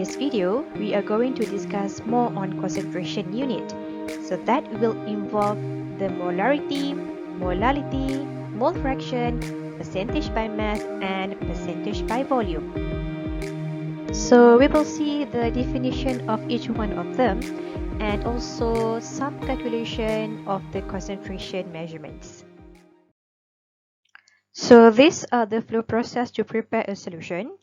this video, we are going to discuss more on concentration unit. So that will involve the molarity, molality, mole fraction, percentage by mass, and percentage by volume. So we will see the definition of each one of them and also some calculation of the concentration measurements. So these are the flow process to prepare a solution.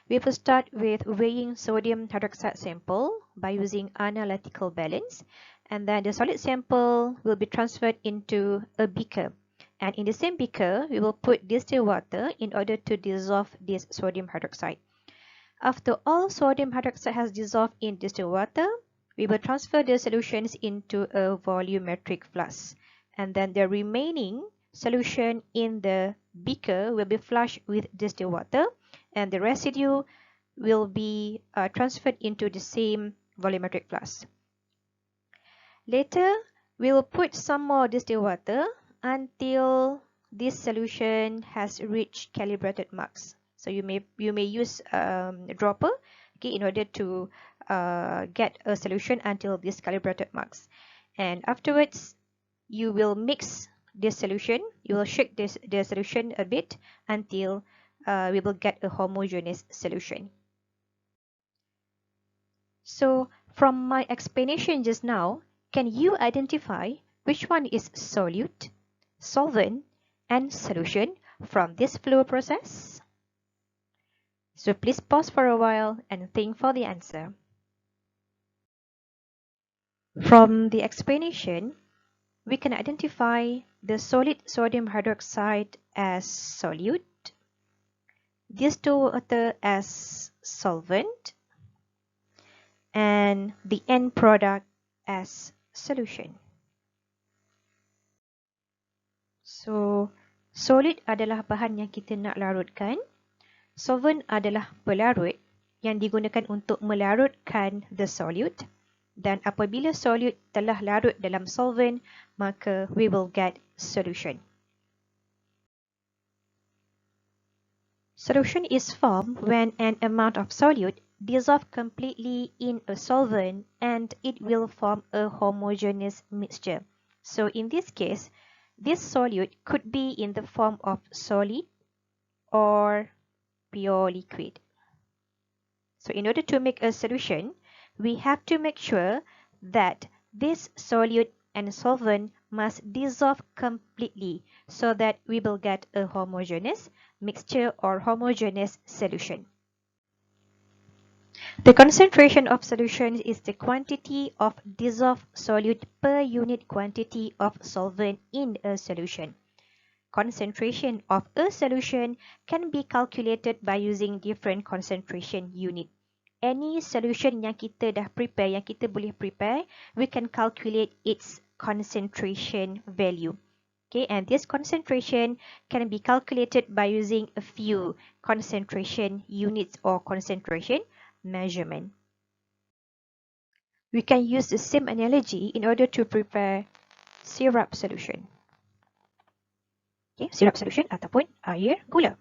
We will start with weighing sodium hydroxide sample by using analytical balance, and then the solid sample will be transferred into a beaker. And in the same beaker, we will put distilled water in order to dissolve this sodium hydroxide. After all sodium hydroxide has dissolved in distilled water, we will transfer the solutions into a volumetric flask, and then the remaining solution in the beaker will be flushed with distilled water, and the residue will be transferred into the same volumetric flask. Later, we will put some more distilled water until this solution has reached calibrated marks. So you may use a dropper, okay, in order to get a solution until this calibrated marks. And afterwards, you will mix this solution. You will shake the solution a bit until we will get a homogeneous solution. So from my explanation just now, can you identify which one is solute, solvent, and solution from this flow process? So please pause for a while and think for the answer. From the explanation, we can identify the solid sodium hydroxide as solute, distilled water as solvent, and the end product as solution. So, solid adalah bahan yang kita nak larutkan. Solvent adalah pelarut yang digunakan untuk melarutkan the solute. Dan apabila solute telah larut dalam solvent, maka we will get solution. Solution is formed when an amount of solute dissolves completely in a solvent and it will form a homogeneous mixture. So in this case, this solute could be in the form of solid or pure liquid. So in order to make a solution, we have to make sure that this solute and solvent must dissolve completely so that we will get a homogeneous mixture or homogeneous solution. The concentration of solution is the quantity of dissolved solute per unit quantity of solvent in a solution. Concentration of a solution can be calculated by using different concentration unit. Any solution yang kita dah prepare, yang kita boleh prepare, we can calculate its concentration value. Okay, and this concentration can be calculated by using a few concentration units or concentration measurement. We can use the same analogy in order to prepare syrup solution. Okay, syrup solution ataupun air gula.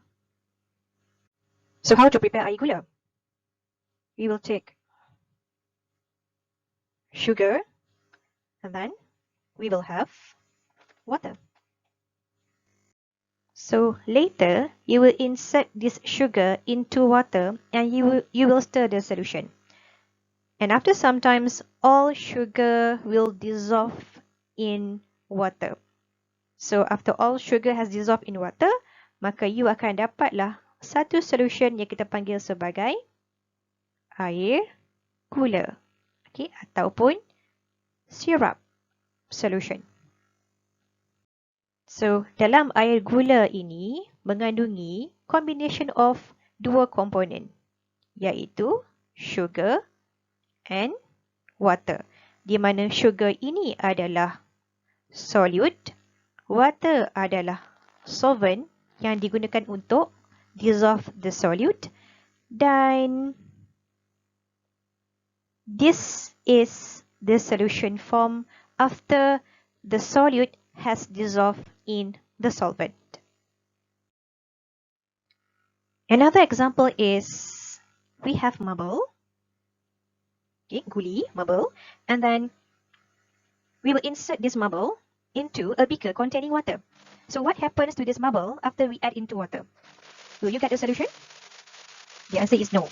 So how to prepare air gula? We will take sugar and then we will have water. So later you will insert this sugar into water and you will stir the solution. And after some times all sugar will dissolve in water. So after all sugar has dissolved in water, maka you akan dapatlah satu solution yang kita panggil sebagai air gula, okay, ataupun syrup solution. So dalam air gula ini mengandungi combination of dua komponen, iaitu sugar and water, di mana sugar ini adalah solute, water adalah solvent yang digunakan untuk dissolve the solute, dan this is the solution form after the solute has dissolved in the solvent. Another example is we have marble okay, guli, marble, and then we will insert this marble into a beaker containing water. So what happens to this marble after we add into water? Will you get a solution? The answer is no.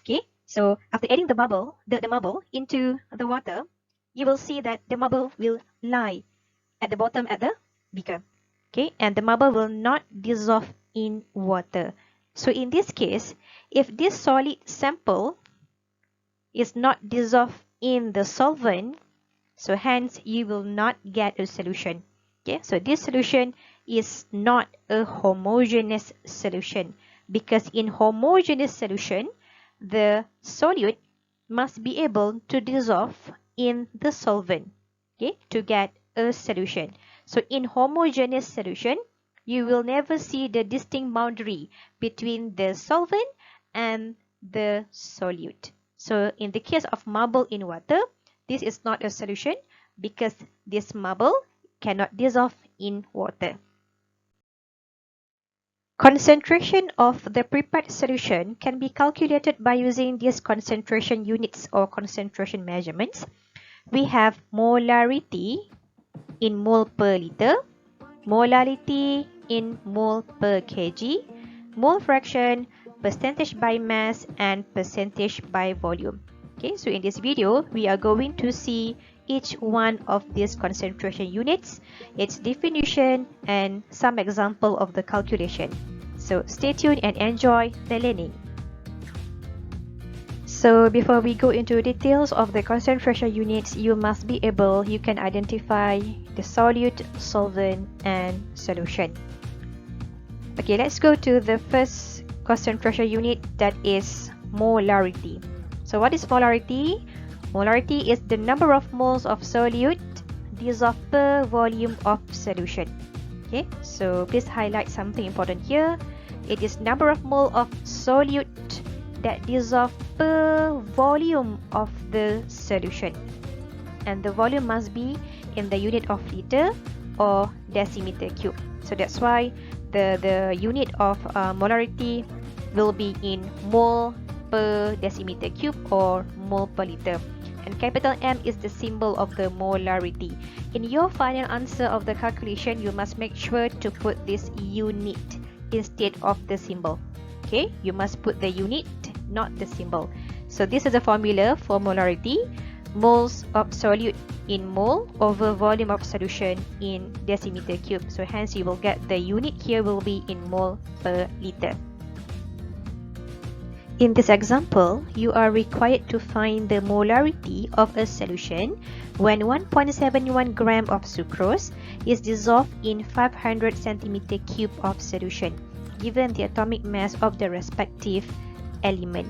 Okay, so after adding the marble into the water, you will see that the marble will lie at the bottom at the beaker. Okay, and the marble will not dissolve in water. So in this case, if this solid sample is not dissolved in the solvent, so hence you will not get a solution. Okay, so this solution is not a homogeneous solution, because in homogeneous solution, the solute must be able to dissolve in the solvent, okay, to get a solution. So in homogeneous solution, you will never see the distinct boundary between the solvent and the solute. So in the case of marble in water, this is not a solution because this marble cannot dissolve in water. Concentration of the prepared solution can be calculated by using these concentration units or concentration measurements. We have molarity in mole per liter, molality in mole per kg, mole fraction, percentage by mass, and percentage by volume. Okay, so in this video, we are going to see each one of these concentration units, its definition, and some example of the calculation. So stay tuned and enjoy the learning. So before we go into details of the concentration units, you can identify the solute, solvent, and solution. Okay, let's go to the first concentration unit, that is molarity. So what is molarity? Molarity is the number of moles of solute dissolved per volume of solution. Okay, so please highlight something important here. It is number of mole of solute that dissolve per volume of the solution, and the volume must be in the unit of liter or decimeter cube. So that's why the unit of molarity will be in mole per decimeter cube or mole per liter, and capital M is the symbol of the molarity. In your final answer of the calculation, you must make sure to put this unit instead of the symbol. Okay, you must put the unit, not the symbol. So this is a formula for molarity: moles of solute in mole over volume of solution in decimeter cube. So hence you will get the unit here will be in mole per liter. In this example, you are required to find the molarity of a solution when 1.71 gram of sucrose is dissolved in 500 centimeter cube of solution, given the atomic mass of the respective element.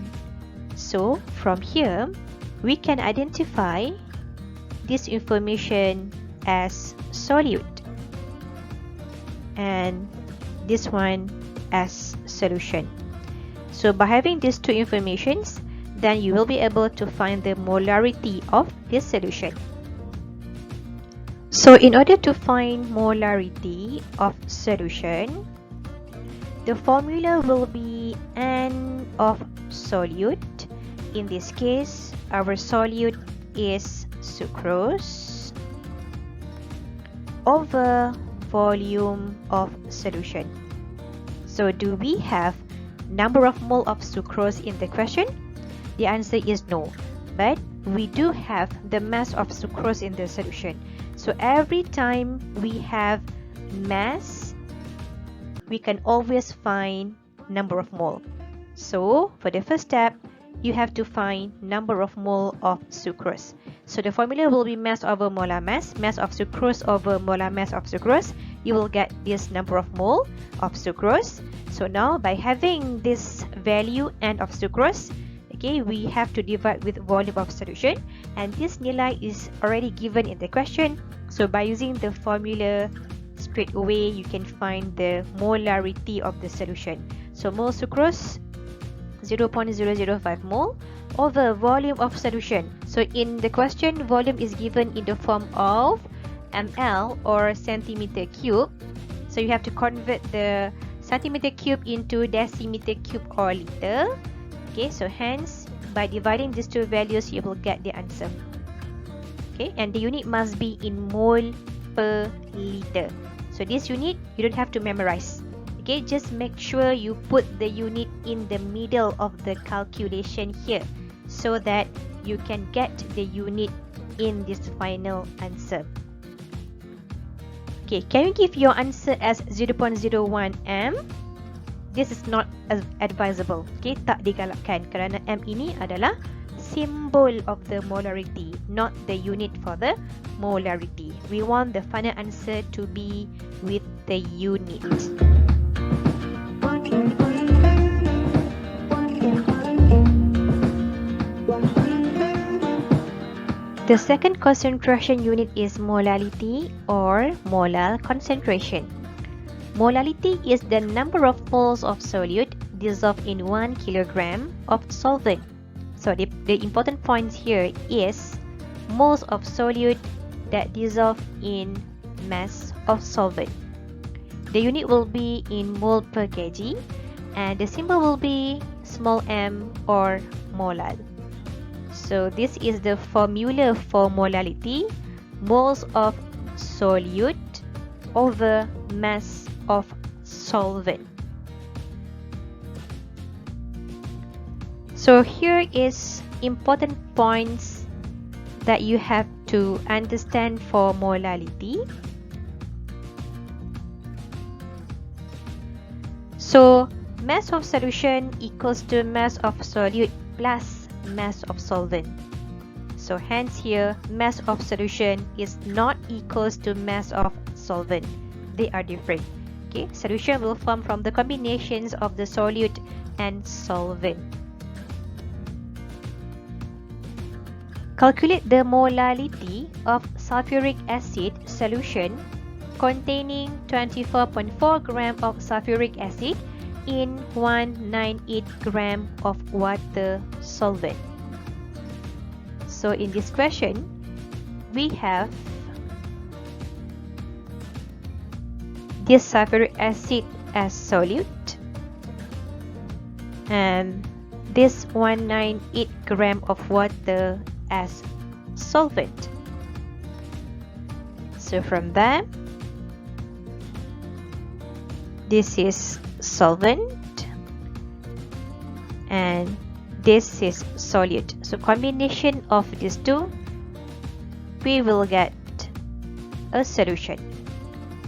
So from here, we can identify this information as solute and this one as solution. So by having these two informations, then you will be able to find the molarity of this solution. So in order to find molarity of solution, the formula will be N of solute. In this case, our solute is sucrose over volume of solution. So do we have number of mole of sucrose in the question? The answer is no, but we do have the mass of sucrose in the solution. So every time we have mass, we can always find number of mole. So for the first step, you have to find number of mole of sucrose. So the formula will be mass over molar mass, mass of sucrose over molar mass of sucrose. You will get this number of mole of sucrose. So now by having this value N of sucrose, okay, we have to divide with volume of solution, and this nilai is already given in the question. So by using the formula straight away, you can find the molarity of the solution. So mole sucrose 0.005 mole over volume of solution. So in the question, volume is given in the form of ml or centimeter cube. So you have to convert the centimeter cube into decimeter cube or liter. Okay, so hence by dividing these two values, you will get the answer. Okay, and the unit must be in mole per liter. So this unit you don't have to memorize. Okay, just make sure you put the unit in the middle of the calculation here so that you can get the unit in this final answer. Okay, can you give your answer as 0.01 m? This is not advisable. Okay, tak digalakkan kerana m ini adalah symbol of the molarity, not the unit for the molarity. We want the final answer to be with the unit. The second concentration unit is molality or molal concentration. Molality is the number of moles of solute dissolved in 1 kilogram of solvent. So the important points here is moles of solute that dissolve in mass of solvent. The unit will be in mole per kg and the symbol will be small m or molal. So this is the formula for molality: moles of solute over mass of solvent. So here is important points that you have to understand for molality. So mass of solution equals to mass of solute plus mass of solvent. So hence here mass of solution is not equals to mass of solvent. They are different. Okay, solution will form from the combinations of the solute and solvent. Calculate the molality of sulfuric acid solution containing 24.4 gram of sulfuric acid in 198 gram of water solvent. So in this question, we have this sulfuric acid as solute and this 198 gram of water as solvent. So from that, this is solvent and this is solute. So combination of these two, we will get a solution.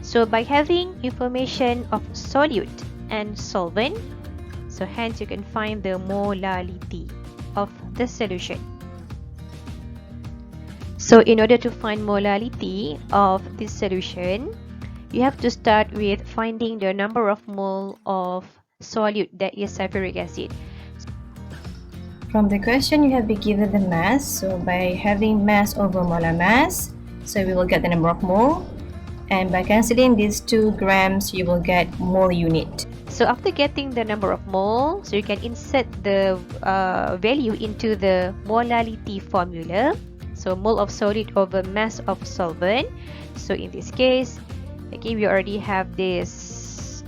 So by having information of solute and solvent, so hence you can find the molality of the solution. So in order to find molality of this solution, you have to start with finding the number of mole of solute, that is sulfuric acid. From the question, you have been given the mass. So by having mass over molar mass, so we will get the number of mole. And by cancelling these 2 grams, you will get mole unit. So after getting the number of mole, so you can insert the value into the molality formula. So mole of solute over mass of solvent. So in this case, okay, we already have this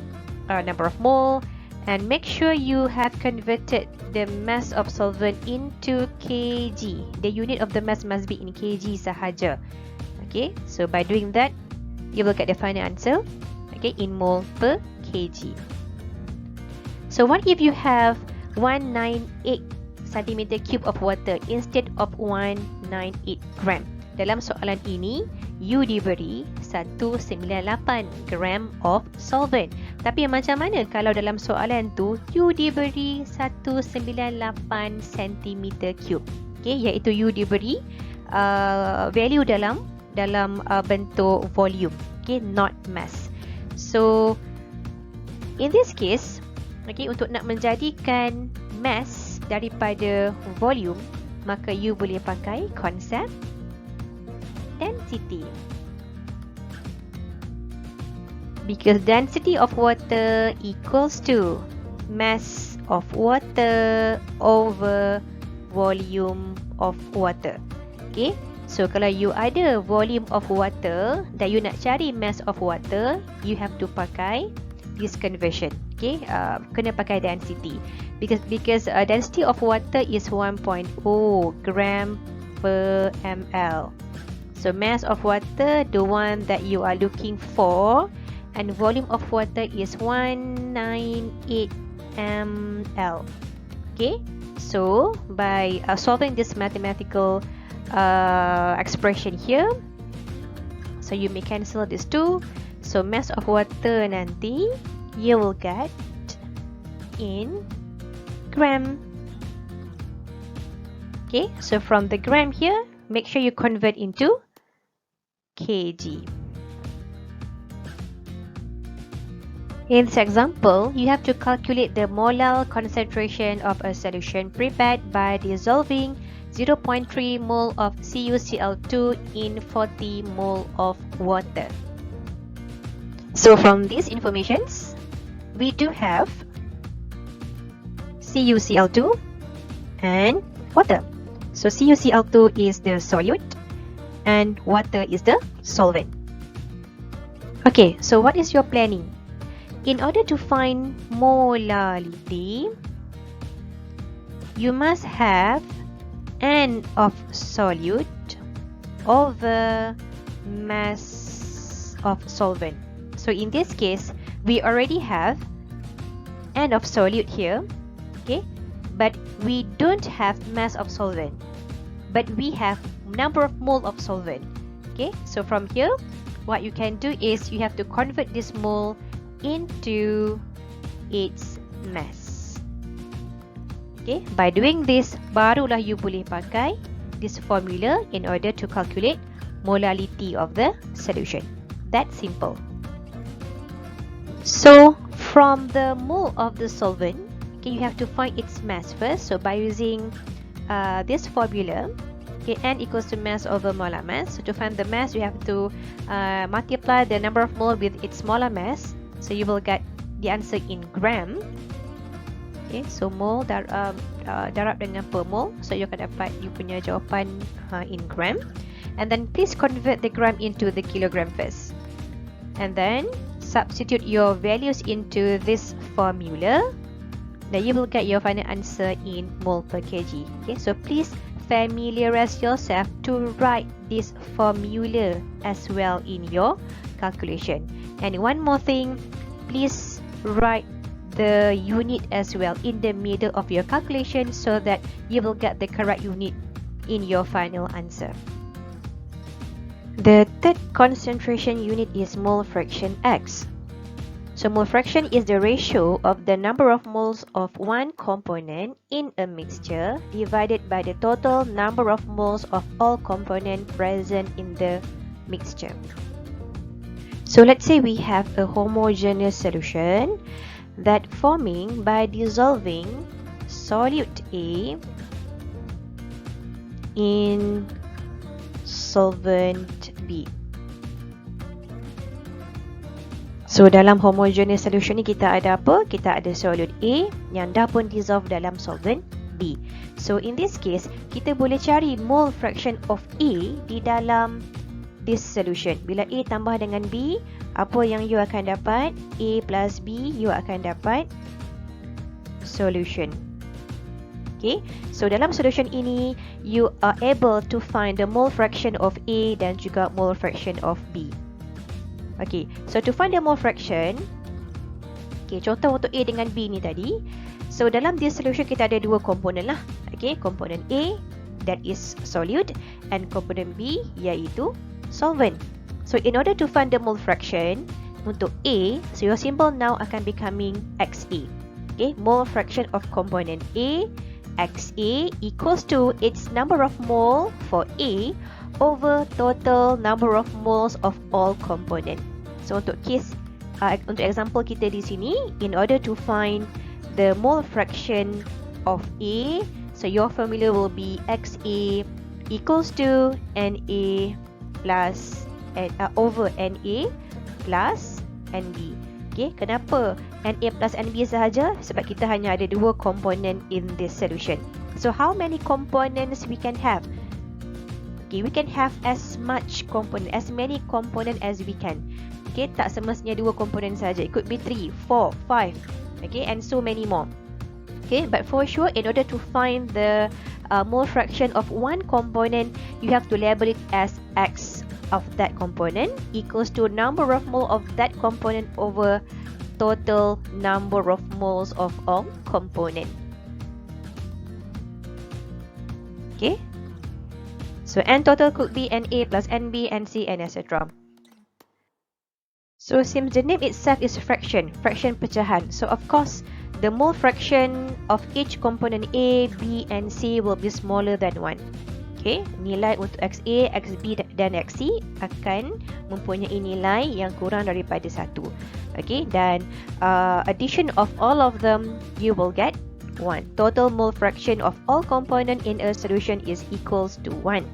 number of mole, and make sure you have converted the mass of solvent into kg. The unit of the mass must be in kg sahaja. Okay, so by doing that, you will get the final answer, okay, in mole per kg. So what if you have 198 centimeter cube of water instead of 198 gram? Dalam soalan ini, you diberi 198 gram of solvent. Tapi macam mana kalau dalam soalan tu, you diberi 198 centimeter cube? Okay, iaitu you diberi value dalam bentuk volume, okay, not mass. So in this case, okay, untuk nak menjadikan mass daripada volume, maka you boleh pakai konsep density. Because density of water equals to mass of water over volume of water. Okay, so kalau you ada volume of water dan you nak cari mass of water, you have to pakai this conversion. Okay, kena pakai density because density of water is 1.0 gram per ml. So mass of water, the one that you are looking for, and volume of water is 198 ml. Okay, so by solving this mathematical expression here, so you may cancel these two. So mass of water nanti you will get in gram. Okay, so from the gram here, make sure you convert into kg. In this example, you have to calculate the molar concentration of a solution prepared by dissolving 0.3 mole of CuCl2 in 40 mole of water. So from these informations, we do have CuCl2 and water. So CuCl2 is the solute and water is the solvent. Okay, so what is your planning? In order to find molality, you must have N of solute over mass of solvent. So in this case, we already have N of solute here, okay, but we don't have mass of solvent, but we have number of mole of solvent. Okay, so from here, what you can do is you have to convert this mole into its mass. Okay, by doing this, barulah you boleh pakai this formula in order to calculate molality of the solution. That's simple. So from the mole of the solvent, okay, you have to find its mass first. So by using this formula, okay, N equals to mass over molar mass. So to find the mass, you have to multiply the number of mole with its molar mass. So you will get the answer in gram. Okay, so mole darab dengan per mole. So you akan dapat you punya jawapan in gram. And then please convert the gram into the kilogram first. And then substitute your values into this formula. Then you will get your final answer in mole per kg. Okay, so please familiarize yourself to write this formula as well in your calculation. And one more thing, please write the unit as well in the middle of your calculation so that you will get the correct unit in your final answer. The third concentration unit is mole fraction X. So mole fraction is the ratio of the number of moles of one component in a mixture divided by the total number of moles of all components present in the mixture. So let's say we have a homogeneous solution that forming by dissolving solute A in solvent B. So dalam homogeneous solution ni kita ada apa? Kita ada solute A yang dah pun dissolve dalam solvent B. So in this case, kita boleh cari mole fraction of A di dalam this solution. Bila A tambah dengan B, apa yang you akan dapat? A plus B, you akan dapat solution. Okay, so dalam solution ini, you are able to find the mole fraction of A dan juga mole fraction of B. Okay, so to find the mole fraction, okay, contoh untuk A dengan B ni tadi. So dalam this solution kita ada dua komponen lah. Okay, komponen A, that is solute, and komponen B, iaitu solvent. So in order to find the mole fraction untuk A, so your symbol now akan becoming XA. Okay, mole fraction of component A, XA equals to its number of mole for A over total number of moles of all component. So untuk case, untuk example kita di sini, in order to find the mole fraction of A, so your formula will be XA equals to NA plus over NA plus NB. Okay, kenapa NA plus NB sahaja? Sebab kita hanya ada dua komponen in this solution. So how many components we can have? Okay, we can have as many component as we can. Okay, tak semestinya 2 komponen saja. It could be 3, 4, 5. Okay, and so many more. Okay, but for sure, in order to find the mole fraction of one component, you have to label it as X of that component equals to number of mole of that component over total number of moles of all component. Okay, so N total could be NA plus NB, NC, and etc. So since the name itself is fraction pecahan, so of course the mole fraction of each component A, B, and C will be smaller than 1. Okay, nilai untuk XA, XB dan XC akan mempunyai nilai yang kurang daripada 1. Okay, dan addition of all of them, you will get 1. Total mole fraction of all component in a solution is equals to 1.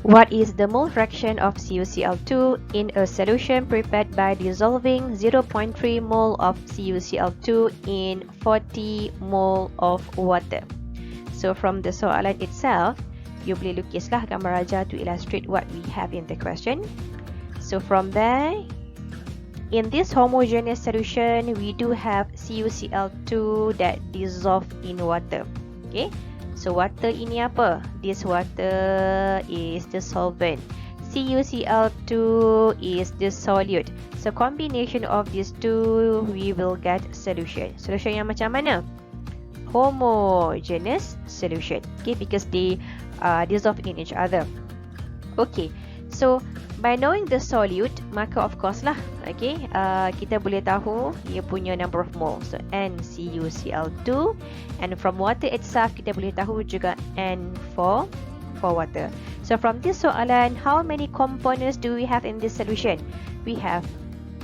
What is the mole fraction of CuCl2 in a solution prepared by dissolving 0.3 mole of CuCl2 in 40 mole of water? So from the soalan itself, you boleh lukislah gambar raja to illustrate what we have in the question. So from there, in this homogeneous solution, we do have CuCl2 that dissolve in water. Okay. So water ini apa? This water is the solvent. CuCl2 is the solute. So combination of these two, we will get solution. Solution yang macam mana? Homogeneous solution. Okay, because they dissolve in each other. Okay, so by knowing the solute, maka of course lah, okay, kita boleh tahu dia punya number of mole. So NCuCl2, and from water itself kita boleh tahu juga N for water. So from this soalan, how many components do we have in this solution? We have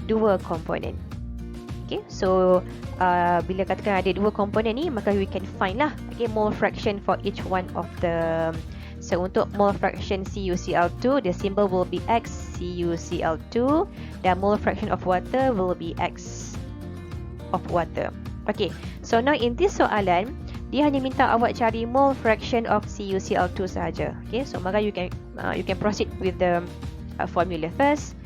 2 component. Okay, so bila katakan ada 2 komponen ni, maka we can find lah, okay, mole fraction for each one of the. So untuk mole fraction CuCl2, the symbol will be X CuCl2, dan mole fraction of water will be X of water. Okay, so now in this soalan, dia hanya minta awak cari mole fraction of CuCl2 sahaja. Okay, so maka you can proceed with the formula first.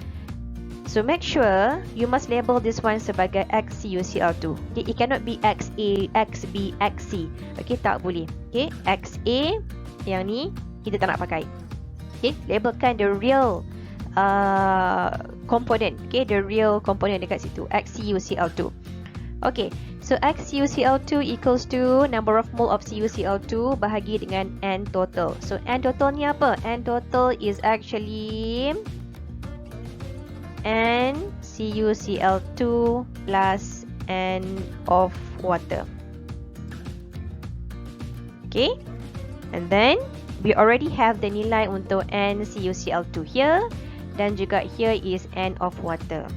So make sure you must label this one sebagai X CuCl2. Okay, it cannot be XA, XB, XC. Okay, tak boleh. Okay, XA yang ni kita tak nak pakai. Okay, labelkan the real component. Okay, the real component dekat situ, XCuCl2. Okay, so XCuCl2 equals to number of mole of CuCl2 bahagi dengan N total. So N total ni apa? N total is actually N CuCl2 plus N of water. Okay, and then we already have the nilai untuk N CuCl2 here, dan juga here is N of water.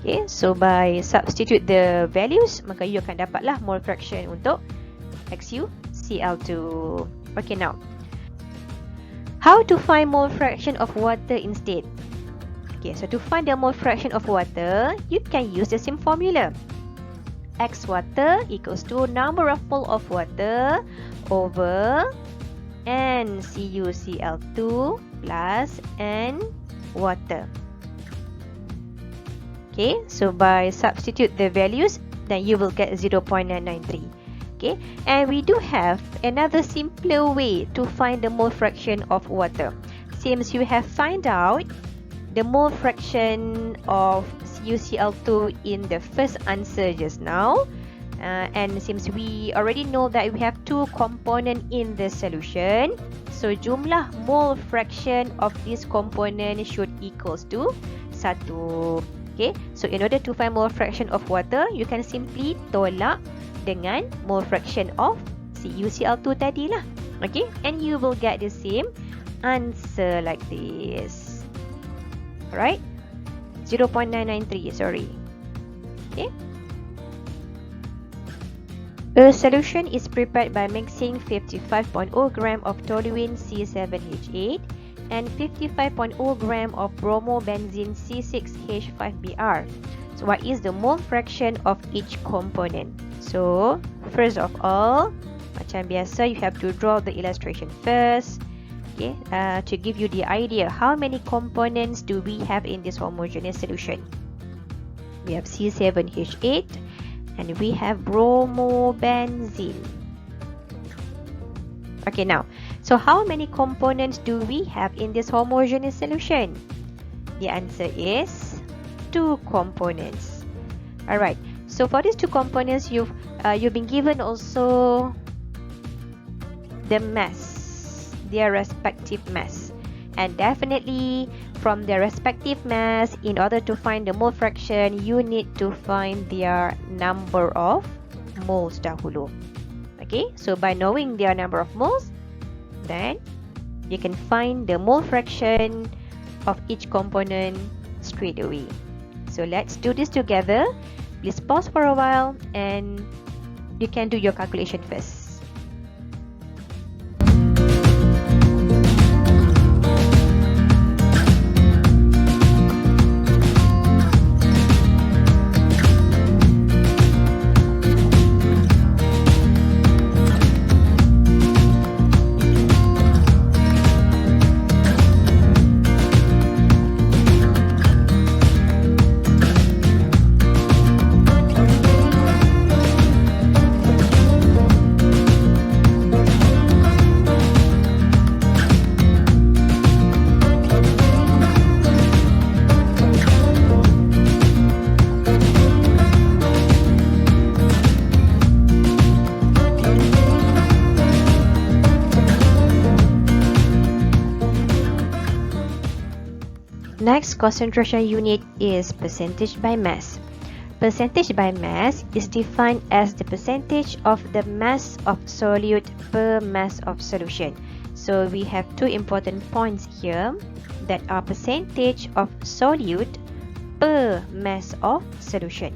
Okay, so by substitute the values, maka you akan dapatlah mole fraction untuk XuCl2. Okay, now how to find mole fraction of water instead? Okay, so to find the mole fraction of water, you can use the same formula. X water equals to number of mole of water over N CuCl2 plus N water. Okay, so by substitute the values, then you will get 0.993. Okay, and we do have another simpler way to find the mole fraction of water. Since you have found out the mole fraction of CuCl2 in the first answer just now, and since we already know that we have 2 components in the solution, so jumlah mole fraction of this component should equals to 1. Okay, so in order to find mole fraction of water, you can simply tolak dengan mole fraction of CuCl2 tadi lah. Okay, and you will get the same answer like this. Alright, 0.993, sorry. Okay. A solution is prepared by mixing 55.0 gram of toluene C7H8 and 55.0 gram of bromobenzene C6H5Br. So what is the mole fraction of each component. So first of all, macam biasa, you have to draw the illustration first, okay, to give you the idea how many components do we have in this homogeneous solution. We have C7H8 and we have bromobenzene. Okay, now, so how many components do we have in this homogeneous solution? The answer is 2 components. Alright, so for these 2 components, you've been given also the mass, their respective mass, and definitely from their respective mass, in order to find the mole fraction, you need to find their number of moles dahulu. Okay, so by knowing their number of moles, then you can find the mole fraction of each component straight away. So let's do this together. Please pause for a while and you can do your calculation first. Next concentration unit is percentage by mass. Percentage by mass is defined as the percentage of the mass of solute per mass of solution. So we have 2 important points here that are percentage of solute per mass of solution.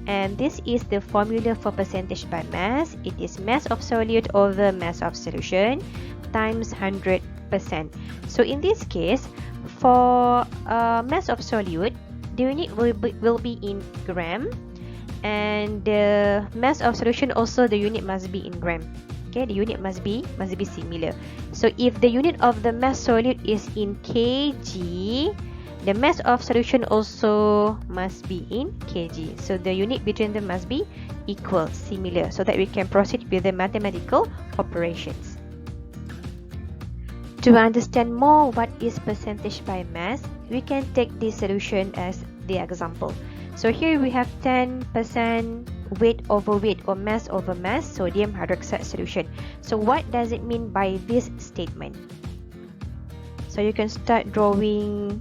And this is the formula for percentage by mass. It is mass of solute over mass of solution times 100%. So in this case, for mass of solute, the unit will be in gram, and the mass of solution also, the unit must be in gram. Okay, the unit must be similar. So if the unit of the mass solute is in kg, the mass of solution also must be in kg. So the unit between them must be equal, similar, so that we can proceed with the mathematical operations. To understand more what is percentage by mass, we can take this solution as the example. So here we have 10% weight over weight or mass over mass sodium hydroxide solution. So what does it mean by this statement? So you can start drawing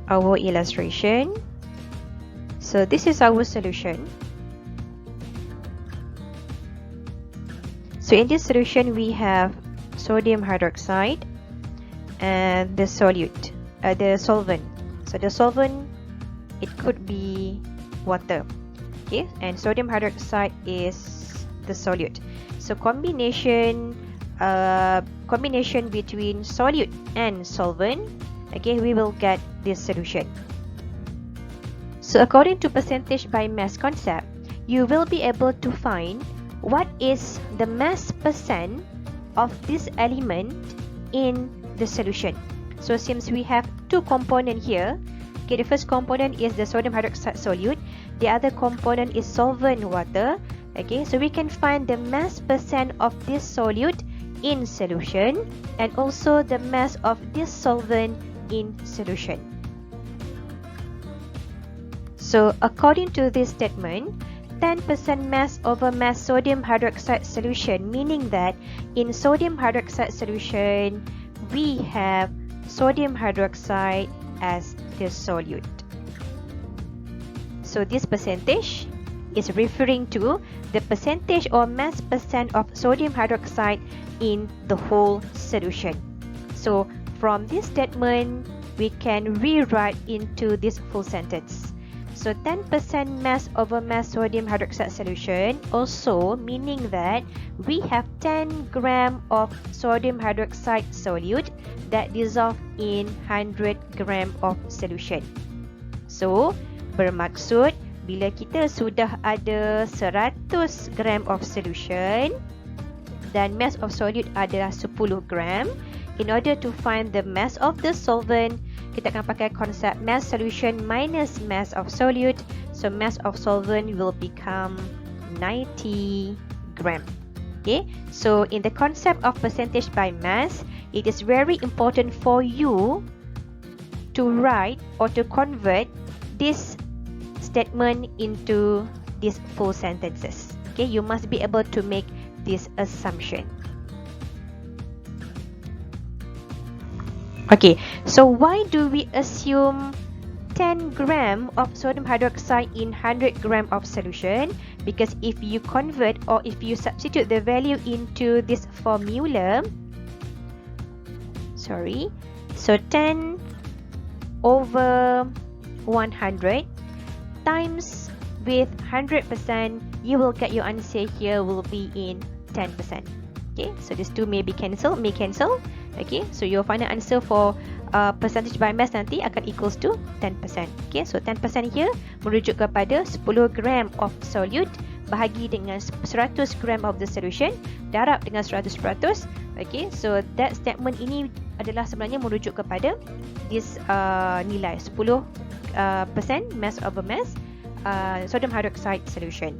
our illustration. So this is our solution. So in this solution we have sodium hydroxide and the solute, the solvent. So the solvent, it could be water, okay, and sodium hydroxide is the solute. So combination between solute and solvent, okay, we will get this solution. So according to percentage by mass concept, you will be able to find what is the mass percent of this element in the solution. So since we have 2 components here, okay, the first component is the sodium hydroxide solute, the other component is solvent water. Okay, so we can find the mass percent of this solute in solution and also the mass of this solvent in solution. So according to this statement, 10% mass over mass sodium hydroxide solution, meaning that in sodium hydroxide solution we have sodium hydroxide as the solute. So this percentage is referring to the percentage or mass percent of sodium hydroxide in the whole solution. So from this statement we can rewrite into this full sentence. So 10% mass over mass sodium hydroxide solution, also meaning that we have 10 gram of sodium hydroxide solute that dissolve in 100 gram of solution. So bermaksud bila kita sudah ada 100 gram of solution dan mass of solute adalah 10 gram, in order to find the mass of the solvent, kita akan pakai konsep mass solution minus mass of solute. So mass of solvent will become 90 gram. Okay, so in the concept of percentage by mass, it is very important for you to write or to convert this statement into these full sentences. Okay, you must be able to make this assumption. Okay, so why do we assume 10 gram of sodium hydroxide in 100 gram of solution? Because if you convert or if you substitute the value into this formula, so 10 over 100 times with 100%, you will get your answer here will be in 10%. Okay, so these two may cancel. Okay, so your final answer for percentage by mass nanti akan equals to 10%. Okay, so 10% here merujuk kepada 10 gram of solute bahagi dengan 100 gram of the solution, darab dengan 100%. Okay, so that statement ini adalah sebenarnya merujuk kepada this nilai 10% mass over mass sodium hydroxide solution.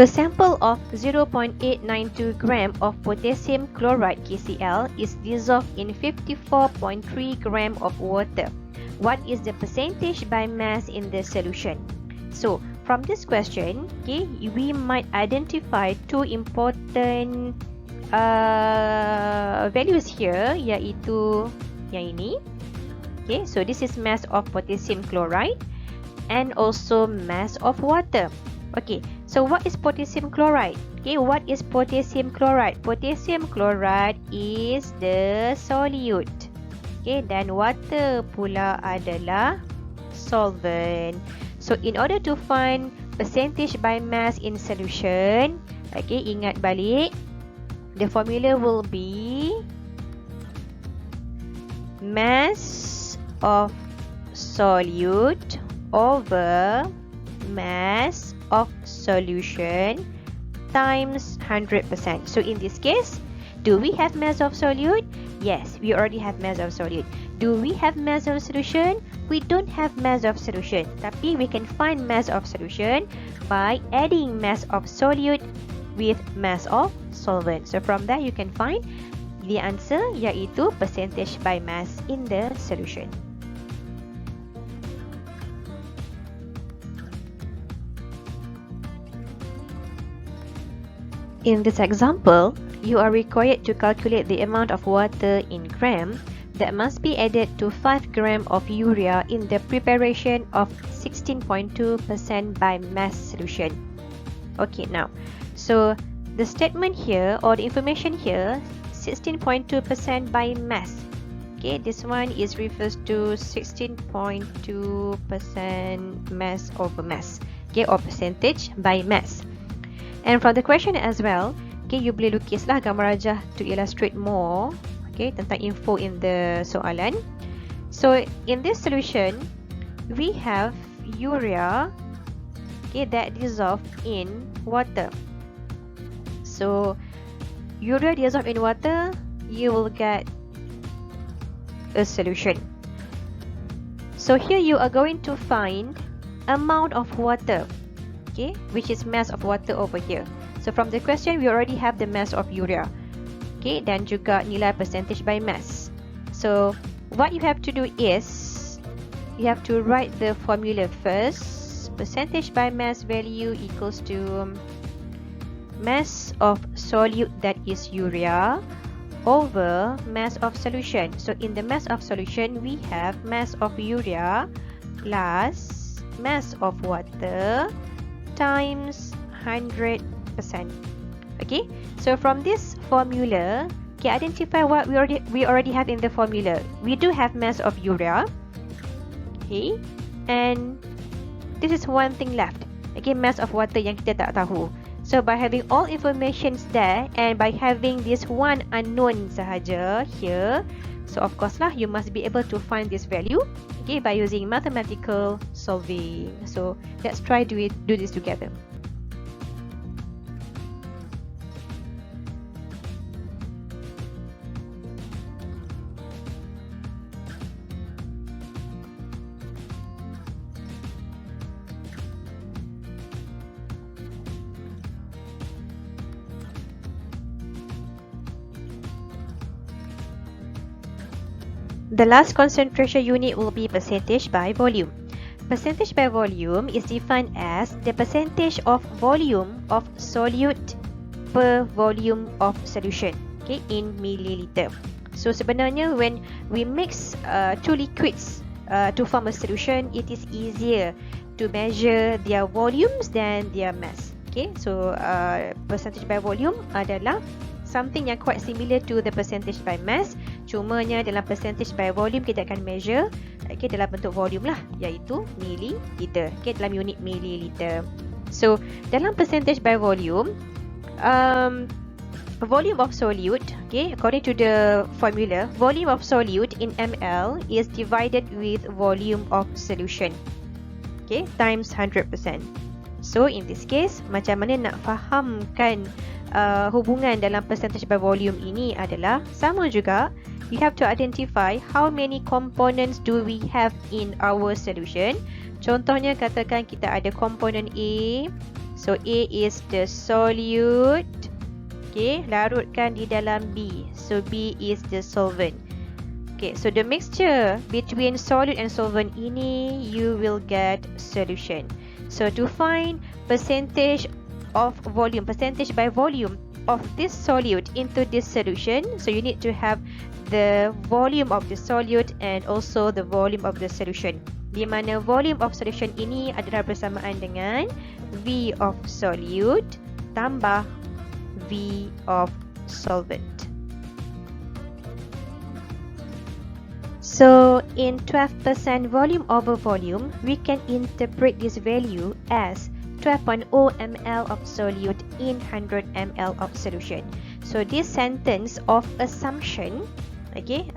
A sample of 0.892 gram of potassium chloride KCl is dissolved in 54.3 gram of water. What is the percentage by mass in the solution? So from this question, okay, we might identify two important values here, iaitu yang ini. Okay, so this is mass of potassium chloride and also mass of water. Okay, so what is potassium chloride? Okay, what is potassium chloride? Potassium chloride is the solute. Okay, dan water pula adalah solvent. So in order to find percentage by mass in solution, okay, ingat balik, the formula will be mass of solute over mass of solution times 100%. So in this case, do we have mass of solute? Yes, we already have mass of solute. Do we have mass of solution? We don't have mass of solution, tapi we can find mass of solution by adding mass of solute with mass of solvent. So from that you can find the answer, iaitu percentage by mass in the solution. In this example, you are required to calculate the amount of water in gram that must be added to 5 gram of urea in the preparation of 16.2% by mass solution. Okay, now, so the statement here or the information here, 16.2% by mass. Okay, this one is refers to 16.2% mass over mass. Okay, or percentage by mass. And from the question as well, okay, you boleh lukislah gambar rajah to illustrate more, okay, tentang info in the soalan. So in this solution, we have urea, okay, that dissolved in water. So urea dissolved in water, you will get a solution. So here you are going to find amount of water, okay, which is mass of water over here. So from the question, we already have the mass of urea, okay, dan juga nilai percentage by mass. So what you have to do is you have to write the formula first. Percentage by mass value equals to mass of solute, that is urea, over mass of solution. So in the mass of solution, we have mass of urea plus mass of water times 100%. Okay, so from this formula, okay, identify what we already have in the formula. We do have mass of urea, okay, and this is one thing left. Okay, mass of water yang kita tak tahu. So by having all informations there and by having this one unknown sahaja here, so of course lah, you must be able to find this value, okay, by using mathematical solving. So let's try do this together. The last concentration unit will be percentage by volume. Percentage by volume is defined as the percentage of volume of solute per volume of solution, okay, in milliliter. So sebenarnya when we mix two liquids to form a solution, it is easier to measure their volumes than their mass. Okay, so percentage by volume adalah something yang quite similar to the percentage by mass. Cumanya dalam percentage by volume kita akan measure, okay, dalam bentuk volume lah, iaitu milliliter, okay, dalam unit milliliter. So dalam percentage by volume, volume of solute, okay, according to the formula, volume of solute in ml is divided with volume of solution, okay, times 100%. So in this case, macam mana nak fahamkan hubungan dalam percentage by volume ini adalah sama juga. We have to identify how many components do we have in our solution. Contohnya katakan kita ada komponen A. So A is the solute, okay, larutkan di dalam B. So B is the solvent. Okay, so the mixture between solute and solvent ini, you will get solution. So to find percentage of volume, percentage by volume of this solute into this solution, so you need to have the volume of the solute and also the volume of the solution, di mana volume of solution ini adalah bersamaan dengan V of solute tambah V of solvent. So in 12% volume over volume, we can interpret this value as 12.0 ml of solute in 100 ml of solution. So this sentence of assumption, okay,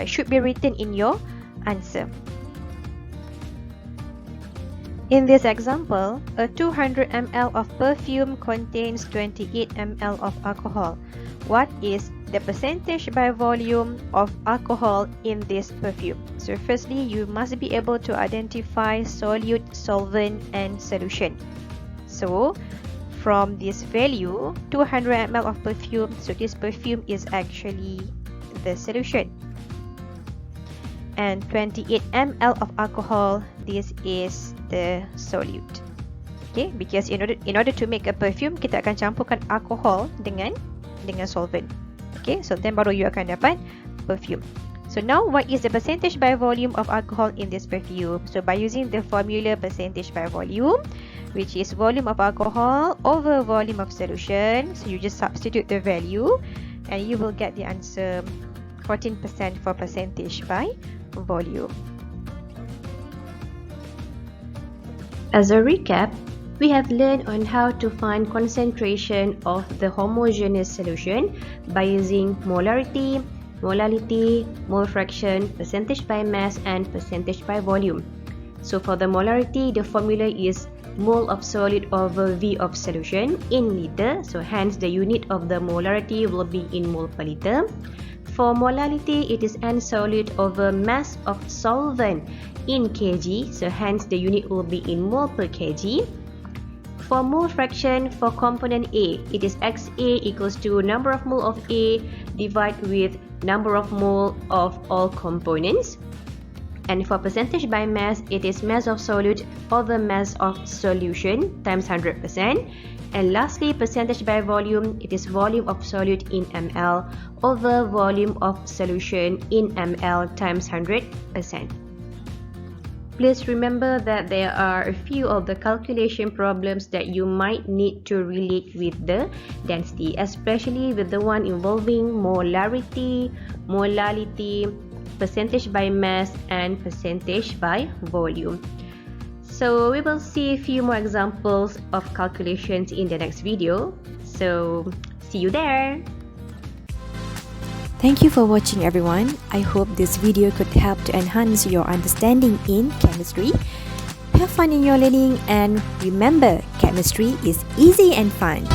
should be written in your answer. In this example, a 200 ml of perfume contains 28 ml of alcohol. What is the percentage by volume of alcohol in this perfume? So firstly, you must be able to identify solute, solvent and solution. So from this value, 200 ml of perfume, so this perfume is actually the solution. And 28 ml of alcohol, this is the solute. Okay, because in order to make a perfume, kita akan campurkan alcohol dengan solvent. Okay, so then baru you akan dapat perfume. So now what is the percentage by volume of alcohol in this perfume? So by using the formula percentage by volume, which is volume of alcohol over volume of solution, so you just substitute the value and you will get the answer 14% for percentage by volume. As a recap, we have learned on how to find concentration of the homogeneous solution by using molarity, molality, mole fraction, percentage by mass and percentage by volume. So for the molarity, the formula is mole of solid over V of solution in liter, so hence the unit of the molarity will be in mole per liter. For molality, it is N solid over mass of solvent in kg, so hence the unit will be in mole per kg. For mole fraction, for component A, it is XA equals to number of mole of A divided with number of mole of all components. And for percentage by mass, it is mass of solute over mass of solution times 100%. And lastly, percentage by volume, it is volume of solute in ml over volume of solution in ml times 100%. Please remember that there are a few of the calculation problems that you might need to relate with the density, especially with the one involving molarity, molality, percentage by mass and percentage by volume. So we will see a few more examples of calculations in the next video. So see you there! Thank you for watching everyone. I hope this video could help to enhance your understanding in chemistry. Have fun in your learning and remember, chemistry is easy and fun.